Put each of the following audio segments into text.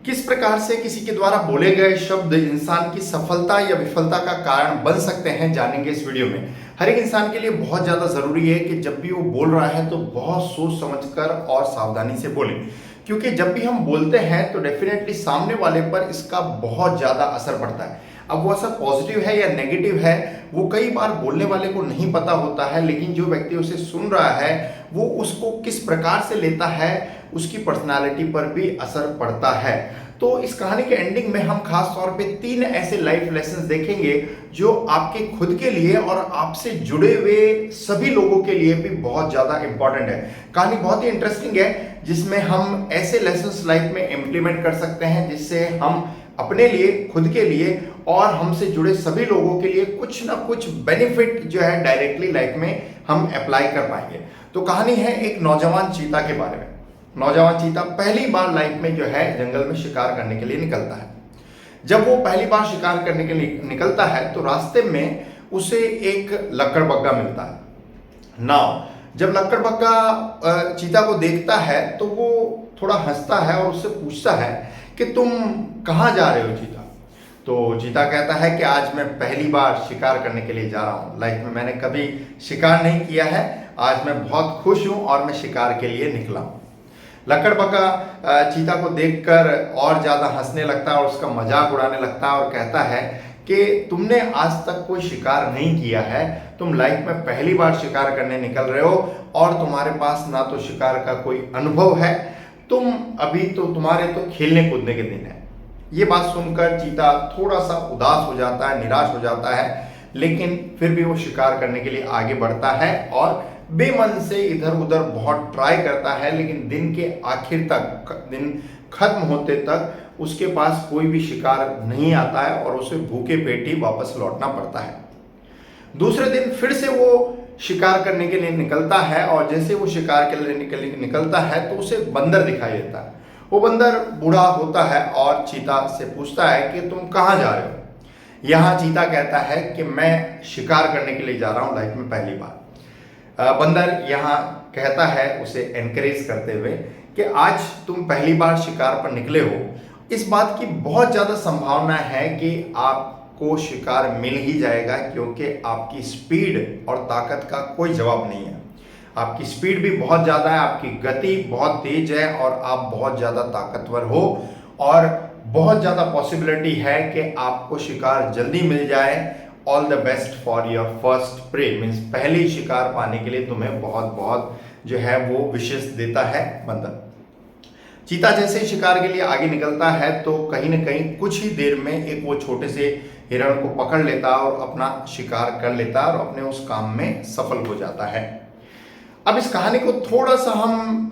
किस प्रकार से किसी के द्वारा बोले गए शब्द इंसान की सफलता या विफलता का कारण बन सकते हैं, जानेंगे इस वीडियो में। हर एक इंसान के लिए बहुत ज़्यादा ज़रूरी है कि जब भी वो बोल रहा है तो बहुत सोच समझकर और सावधानी से बोले, क्योंकि जब भी हम बोलते हैं तो डेफिनेटली सामने वाले पर इसका बहुत ज़्यादा असर पड़ता है। अब वो असर पॉजिटिव है या नेगेटिव है, वो कई बार बोलने वाले को नहीं पता होता है, लेकिन जो व्यक्ति उसे सुन रहा है वो उसको किस प्रकार से लेता है, उसकी पर्सनालिटी पर भी असर पड़ता है। तो इस कहानी के एंडिंग में हम खास तौर पे 3 ऐसे लाइफ लेसन्स देखेंगे जो आपके खुद के लिए और आपसे जुड़े हुए सभी लोगों के लिए भी बहुत ज़्यादा इंपॉर्टेंट है। कहानी बहुत ही इंटरेस्टिंग है, जिसमें हम ऐसे लेसन्स लाइफ में इम्प्लीमेंट कर सकते हैं जिससे हम अपने लिए, खुद के लिए और हमसे जुड़े सभी लोगों के लिए कुछ ना कुछ बेनिफिट जो है डायरेक्टली लाइफ में हम अप्लाई कर पाएंगे। तो कहानी है एक नौजवान चीता के बारे में। नौजवान चीता पहली बार लाइफ में जो है जंगल में शिकार करने के लिए निकलता है। जब वो पहली बार शिकार करने के लिए निकलता है तो रास्ते में उसे एक लकड़बग्गा मिलता है। नाउ जब लकड़बग्गा चीता को देखता है तो वो थोड़ा हंसता है और उससे पूछता है कि तुम कहाँ जा रहे हो चीता। तो चीता कहता है कि आज मैं पहली बार शिकार करने के लिए जा रहा हूँ। लाइफ में मैंने कभी शिकार नहीं किया है, आज मैं बहुत खुश हूँ और मैं शिकार के लिए निकला हूँ। लकड़बग्गा चीता को देखकर और ज़्यादा हंसने लगता है और उसका मजाक उड़ाने लगता है और कहता है कि तुमने आज तक कोई शिकार नहीं किया है, तुम लाइफ में पहली बार शिकार करने निकल रहे हो और तुम्हारे पास ना तो शिकार का कोई अनुभव है, तुम अभी तो तुम्हारे तो खेलने कूदने के दिन है। ये बात सुनकर चीता थोड़ा सा उदास हो जाता है, निराश हो जाता है, लेकिन फिर भी वो शिकार करने के लिए आगे बढ़ता है और बेमन से इधर उधर बहुत ट्राई करता है, लेकिन दिन के आखिर तक, दिन खत्म होते तक उसके पास कोई भी शिकार नहीं आता है और उसे भूखे पेट ही वापस लौटना पड़ता है। दूसरे दिन फिर से वो शिकार करने के लिए निकलता है और जैसे वो शिकार के लिए निकलता है तो उसे बंदर दिखाई देता है। वो बंदर बूढ़ा होता है और चीता से पूछता है कि तुम कहाँ जा रहे हो। यहाँ चीता कहता है कि मैं शिकार करने के लिए जा रहा हूँ लाइफ में पहली बार। बंदर यहाँ कहता है उसे एनकरेज करते हुए कि आज तुम पहली बार शिकार पर निकले हो, इस बात की बहुत ज़्यादा संभावना है कि आपको शिकार मिल ही जाएगा, क्योंकि आपकी स्पीड और ताकत का कोई जवाब नहीं है। आपकी स्पीड भी बहुत ज़्यादा है, आपकी गति बहुत तेज है और आप बहुत ज़्यादा ताकतवर हो और बहुत ज़्यादा पॉसिबिलिटी है कि आपको शिकार जल्दी मिल जाए। All the best for your first prey, means पहली शिकार पाने के लिए तुम्हें बहुत बहुत जो है वो विशेष देता है बंदर। चीता जैसे ही शिकार के लिए आगे निकलता है तो कहीं ना कहीं कुछ ही देर में एक वो छोटे से हिरण को पकड़ लेता है और अपना शिकार कर लेता है और अपने उस काम में सफल हो जाता है। अब इस कहानी को थोड़ा सा हम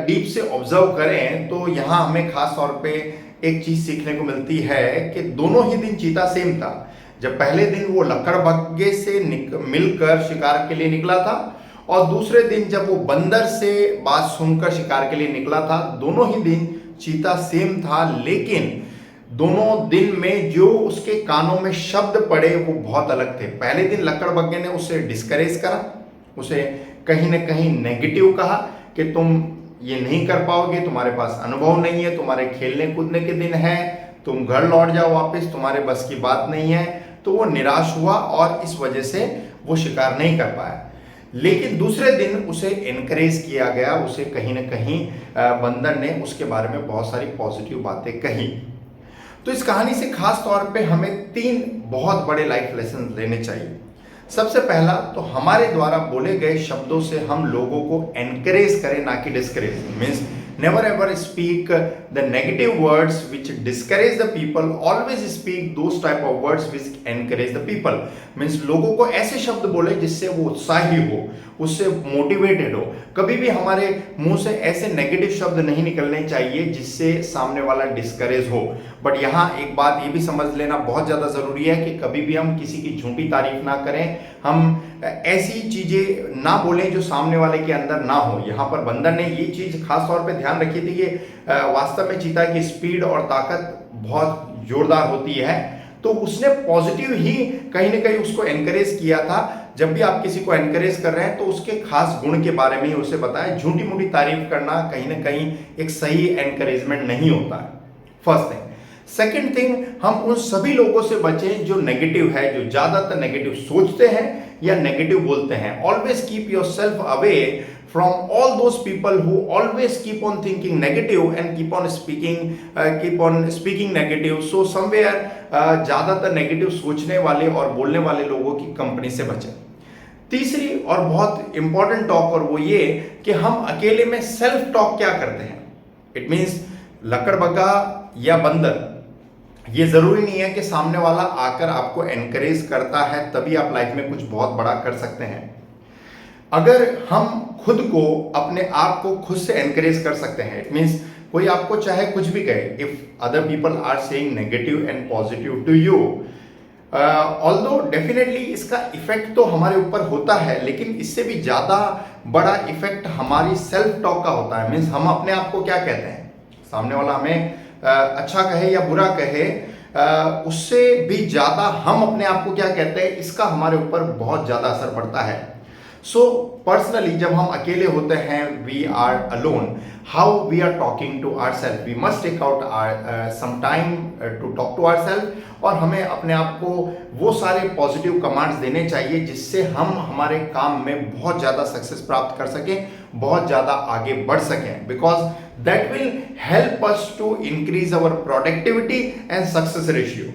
डीप से ऑब्जर्व करें तो यहाँ हमें खास तौर पे एक चीज सीखने को मिलती है कि दोनों ही दिन चीता सेम था। जब पहले दिन वो लकड़बग्गे से मिलकर शिकार के लिए निकला था और दूसरे दिन जब वो बंदर से बात सुनकर शिकार के लिए निकला था, दोनों ही दिन चीता सेम था, लेकिन दोनों दिन में जो उसके कानों में शब्द पड़े वो बहुत अलग थे। पहले दिन लकड़बग्गे ने उसे डिस्करेज करा, उसे कहीं ना कहीं नेगेटिव कहा कि तुम ये नहीं कर पाओगे, तुम्हारे पास अनुभव नहीं है, तुम्हारे खेलने कूदने के दिन है, तुम घर लौट जाओ वापस, तुम्हारे बस की बात नहीं है। तो वो निराश हुआ और इस वजह से वो शिकार नहीं कर पाया। लेकिन दूसरे दिन उसे एनकरेज किया गया, उसे कहीं ना कहीं बंदर ने उसके बारे में बहुत सारी पॉजिटिव बातें कही। तो इस कहानी से खास तौर पे हमें 3 बहुत बड़े लाइफ लेसन लेने चाहिए। सबसे पहला तो हमारे द्वारा बोले गए शब्दों से हम लोगों को एनकरेज करें, ना कि discourage. Means never ever speak the negative words which discourage the people, always speak those type of words which encourage the people। Means लोगों को ऐसे शब्द बोले जिससे वो उत्साही हो, उससे मोटिवेटेड हो। कभी भी हमारे मुंह से ऐसे नेगेटिव शब्द नहीं निकलने चाहिए जिससे सामने वाला डिस्करेज हो। बट यहाँ एक बात ये भी समझ लेना बहुत ज़्यादा ज़रूरी है कि कभी भी हम किसी की झूठी तारीफ ना करें, हम ऐसी चीज़ें ना बोलें जो सामने वाले के अंदर ना हो। यहाँ पर बंदर ने ये चीज़ खास तौर पे ध्यान रखी थी कि वास्तव में चीता की स्पीड और ताकत बहुत जोरदार होती है, तो उसने पॉजिटिव ही कहीं ना कहीं उसको एनकरेज किया था। जब भी आप किसी को एनकरेज कर रहे हैं तो उसके खास गुण के बारे में ही उसे बताएं। झूठी मूठी तारीफ करना कहीं ना कहीं एक सही एनकरेजमेंट नहीं होता है। First thing. सेकेंड थिंग, हम उन सभी लोगों से बचें जो नेगेटिव है, जो ज्यादातर नेगेटिव सोचते हैं या नेगेटिव बोलते हैं। Always keep your self away from all those people who always keep on thinking negative and keep on speaking negative. So somewhere ज्यादातर नेगेटिव सोचने वाले और बोलने वाले लोगों की कंपनी से बचें। तीसरी और बहुत इंपॉर्टेंट टॉक और वो ये कि हम अकेले में सेल्फ टॉक क्या करते हैं। इट मीन्स लकड़बग्गा या बंदर, ये जरूरी नहीं है कि सामने वाला आकर आपको एनकरेज करता है तभी आप लाइफ में कुछ बहुत बड़ा कर सकते हैं। अगर हम खुद को, अपने आप को खुद से एनकरेज कर सकते हैं, इट मीन्स कोई आपको चाहे कुछ भी कहे, if other people are saying negative and positive to you, although definitely इसका इफेक्ट तो हमारे ऊपर होता है, लेकिन इससे भी ज्यादा बड़ा इफेक्ट हमारी सेल्फ टॉक का होता है। मीन्स हम अपने आप को क्या कहते हैं, सामने वाला हमें अच्छा कहे या बुरा कहे, उससे भी ज्यादा हम अपने आप को क्या कहते हैं, इसका हमारे ऊपर बहुत ज्यादा असर पड़ता है। सो पर्सनली जब हम अकेले होते हैं, we are alone, how we are talking to our self, we must take out some time to talk to our self, और हमें अपने आप को वो सारे पॉजिटिव कमांड्स देने चाहिए जिससे हम हमारे काम में बहुत ज़्यादा सक्सेस प्राप्त कर सकें, बहुत ज़्यादा आगे बढ़ सकें, because that will help us to increase our productivity and success ratio.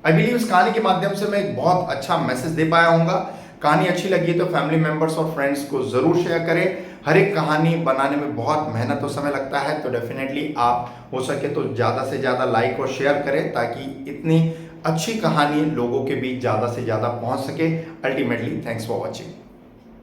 I believe इस कहानी के माध्यम से मैं एक बहुत अच्छा मैसेज दे पाया हूँगा। कहानी अच्छी लगी तो फैमिली मेंबर्स और फ्रेंड्स को जरूर शेयर करें। हर एक कहानी बनाने में बहुत मेहनत और समय लगता है, तो डेफिनेटली आप हो सके तो ज़्यादा से ज़्यादा लाइक और शेयर करें ताकि इतनी अच्छी कहानी लोगों के बीच ज़्यादा से ज़्यादा पहुंच सके। Ultimately thanks for watching.